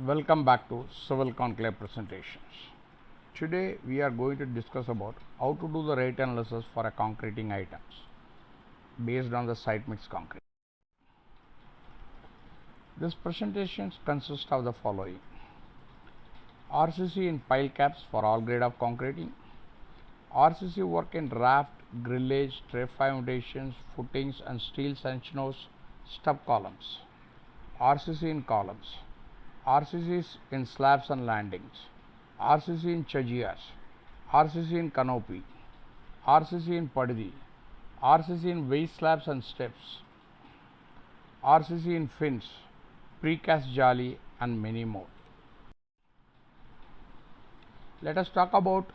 Welcome back to Civil Conclave presentations. Today we are going to discuss about how to do the rate analysis for a concreting items based on the site mix concrete. This presentation consists of the following: RCC in pile caps for all grade of concreting, RCC work in raft, grillage, tray foundations, footings and steel sanchnos, stub columns, RCC in columns, RCCs in slabs and landings, RCC in chajias, RCC in canopy, RCC in padidi, RCC in waste slabs and steps, RCC in fins, precast jali and many more. Let us talk about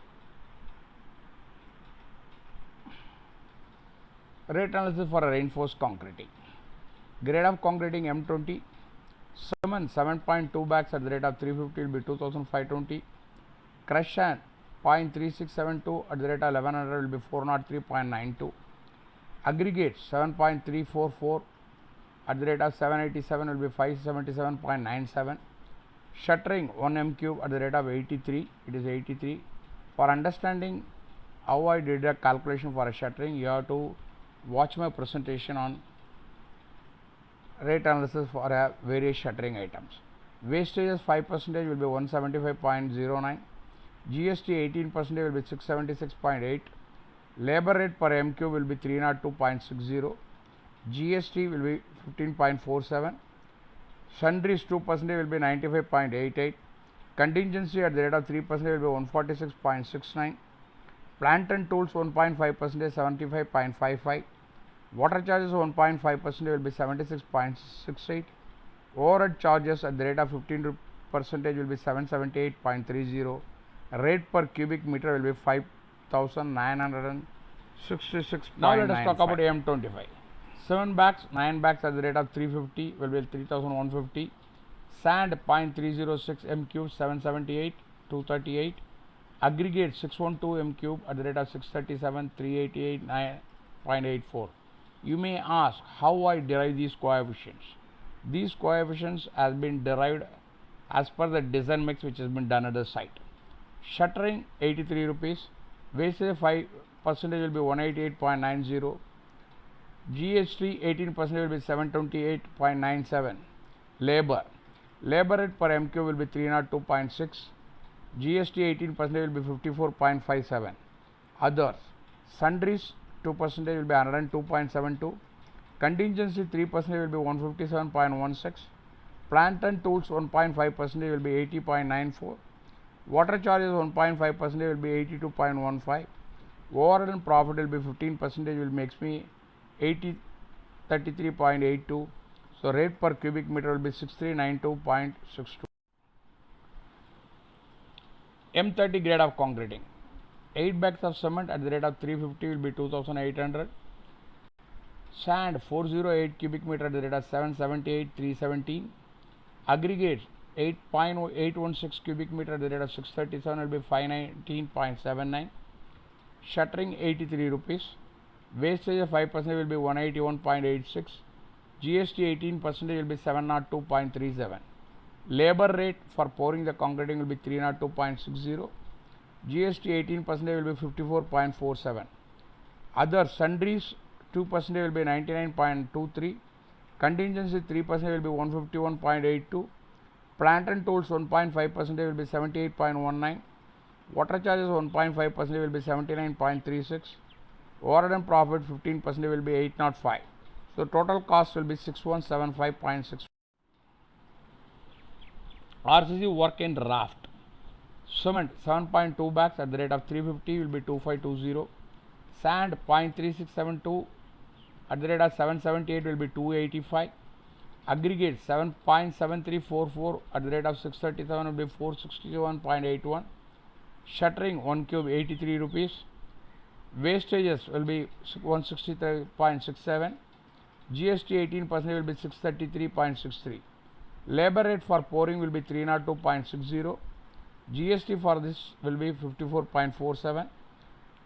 rate analysis for a reinforced concreting. Grade of concreting M20, cement 7.2 bags at the rate of 350 will be 2520, crush sand 0.3672 at the rate of 1100 will be 403.92, aggregate 7.344 at the rate of 787 will be 577.97, shuttering 1 m cube at the rate of 83, it is 83. For understanding how I did a calculation for a shuttering, you have to watch my presentation on rate analysis for various shuttering items. Wastages 5% will be 175.09, GST 18% will be 676.8, labor rate per m cube will be 302.60, GST will be 15.47, sundries 2% will be 95.88, contingency at the rate of 3% will be 146.69, plant and tools 1.5% 75.55, water charges 1.5% will be 76.68, overhead charges at the rate of 15% will be 778.30, rate per cubic meter will be 5,966. Now let us talk about M25. 7 bags, 9 bags at the rate of 350 will be 3,150, sand 0.306 m cube 778, 238, aggregate 612 m cube at the rate of 637, 388, 9.84. You may ask how I derive these coefficients. These coefficients has been derived as per the design mix which has been done at the site. Shuttering 83 rupees, wastage 5% will be 188.90, GST 18% will be 728.97, labor rate per m cube will be 302.6, GST 18% will be 54.57, others, sundries 2% will be 102.72, contingency 3% will be 157.16, plant and tools 1.5% will be 80.94, water charges 1.5% will be 82.15, overhead and profit will be 15% will makes me 33.82. So rate per cubic meter will be 6392.62. M30 grade of concreting. 8 bags of cement at the rate of 350 will be 2800, sand 408 cubic meter at the rate of 778, 317, aggregate 8.816 cubic meter at the rate of 637 will be 519.79, shuttering 83 rupees, wastage 5% will be 181.86, GST 18% will be 702.37, labor rate for pouring the concreting will be 302.60, GST 18% will be 54.47, other sundries 2% will be 99.23, contingency 3% will be 151.82, plant and tools 1.5% will be 78.19, water charges 1.5% will be 79.36, overhead and profit 15% will be 805. So total cost will be 6175.6. RCC work in raft. Cement 7.2 bags at the rate of 350 will be 2520, sand 0.3672 at the rate of 778 will be 285, aggregate 7.7344 at the rate of 637 will be 461.81, shuttering 1 cube 83 rupees, wastages will be 163.67, GST 18% will be 633.63, labor rate for pouring will be 302.60, GST for this will be 54.47,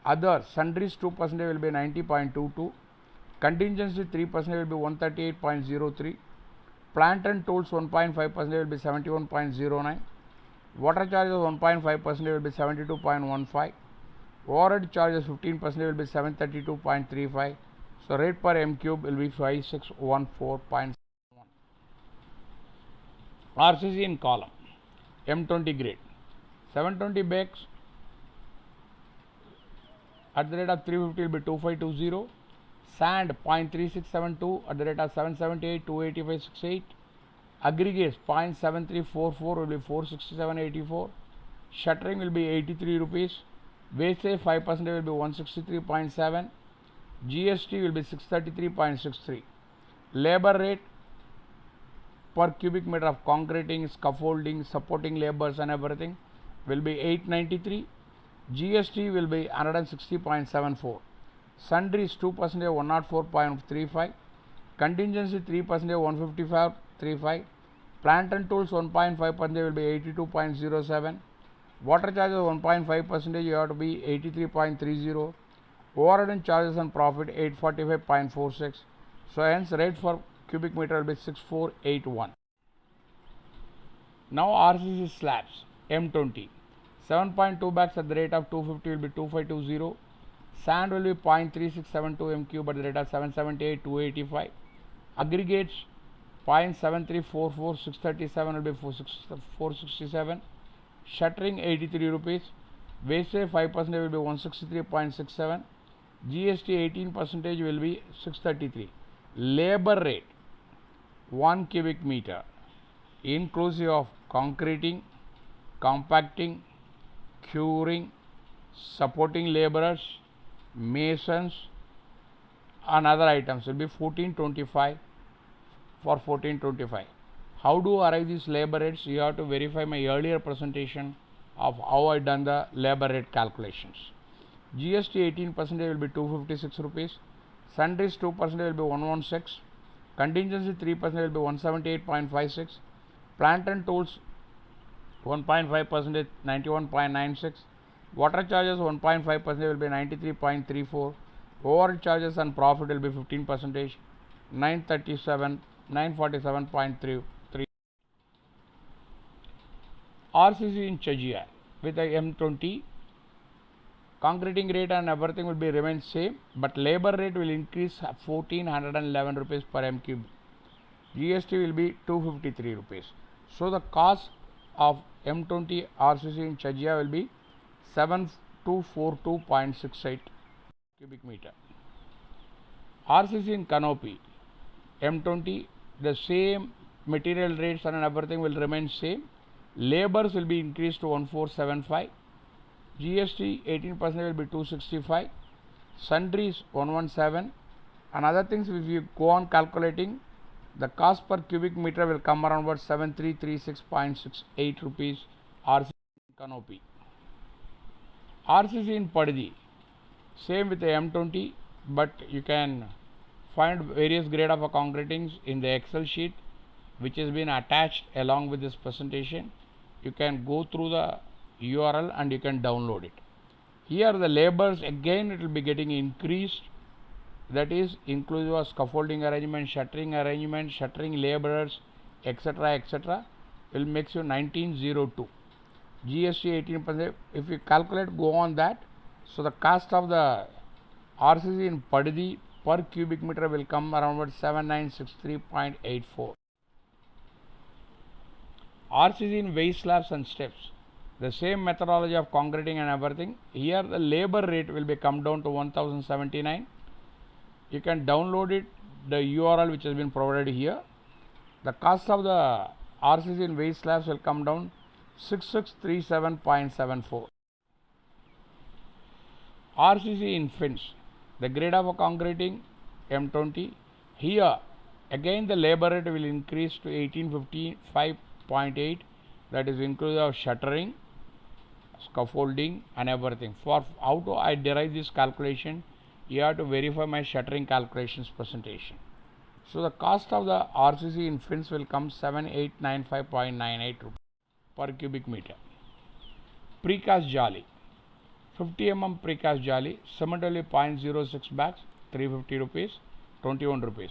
other sundries 2% will be 90.22, contingency 3% will be 138.03, Plant and tools 1.5% will be 71.09. Water charges 1.5% will be 72.15. Overhead charges 15% will be 732.35. So rate per m cube will be 5614.71. RCC in column M20 grade 720 bags at the rate of 350 will be 2520. Sand 0.3672 at the rate of 778 285.68. Aggregates 0.7344 will be 467.84. Shuttering will be 83 rupees. Wastage 5% will be 163.7. GST will be 633.63. Labor rate per cubic meter of concreting, scaffolding, supporting labors and everything will be 893. GST will be 160.74. Sundries 2% 104.35. Contingency 3% 155.35. Plant and tools 1.5% will be 82.07. Water charges 1.5% you have to be 83.30. Overhead and charges and profit 845.46. So hence rate for cubic meter will be 6481. Now RCC slabs M20 7.2 bags at the rate of 250 will be 2520. Sand will be 0.3672 m cube at the rate of 778 285. Aggregates 0.7344 637 will be 467. Shuttering 83 rupees. Wastage 5% will be 163.67. GST 18% will be 633. Labor rate 1 cubic meter inclusive of concreting, compacting, curing, supporting laborers, masons and other items will be 1425 for 1425. How do I arrive these labor rates? You have to verify my earlier presentation of how I done the labor rate calculations. GST 18% will be 256 rupees. Sundries 2% will be 116. Contingency 3% will be 178.56. Plant and tools 1.5% 91.96. Water charges 1.5% will be 93.34. Overhead charges and profit will be 15%, 947.33. RCC in Chajia with the M20 concreting rate and everything will be remain same, but labor rate will increase 1411 rupees per m cube. GST will be 253 rupees. So the cost of M20 RCC in Chajia will be 7242.68 cubic meter. RCC in Canopy M20 the same material rates and everything will remain same. Labors will be increased to 1475. GST 18% will be 265. Sundries 117. And other things, if you go on calculating, the cost per cubic meter will come around about 7336.68 rupees. RCC in Canopy. RCC in Paddi same with the M20, but you can find various grade of concretings in the Excel sheet which has been attached along with this presentation. You can go through the URL and you can download it. Here the labors again it will be getting increased, that is inclusive of scaffolding arrangement, shuttering laborers, etc. will makes you 1902. GST 18%. If you calculate go on that, so the cost of the RCC in Paddi per cubic meter will come around about 7963.84. RCC in waste slabs and steps, the same methodology of concreting and everything. Here the labor rate will be come down to 1079. You can download it, the URL which has been provided here. The cost of the RCC in waste slabs will come down 6637.74. RCC in fins, the grade of concreting M20. Here again the labor rate will increase to 1855.8, that is inclusive of shuttering, scaffolding and everything. For how to I derive this calculation, you have to verify my shuttering calculations presentation. So the cost of the RCC in fins will come 7895.98 rupees per cubic meter. Precast jolly 50 mm precast jolly, similarly 0.06 bags 350 rupees, 21 rupees.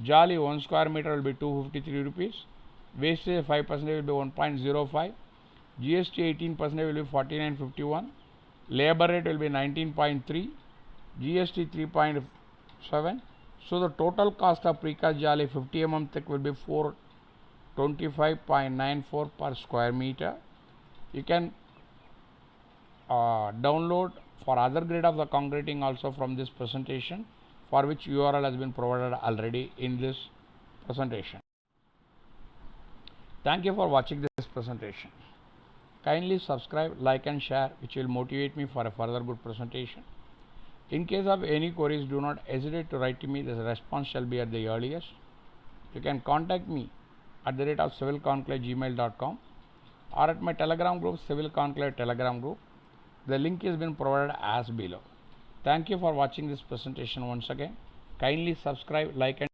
Jolly 1 square meter will be 253 rupees. Wastage 5% will be 1.05. GST 18% will be 49.51. Labor rate will be 19.3. GST 3.7. So the total cost of precast jolly 50 mm thick will be 425.94 per square meter. You can download for other grade of the concreting also from this presentation, for which URL has been provided already in this presentation. Thank you for watching this presentation. Kindly subscribe, like and share, which will motivate me for a further good presentation. In case of any queries, do not hesitate to write to me. The response shall be at the earliest. You can contact me at the rate of civilconclave@gmail.com or at my Telegram group, Civil Conclave Telegram group. The link has been provided as below. Thank you for watching this presentation once again. Kindly subscribe, like and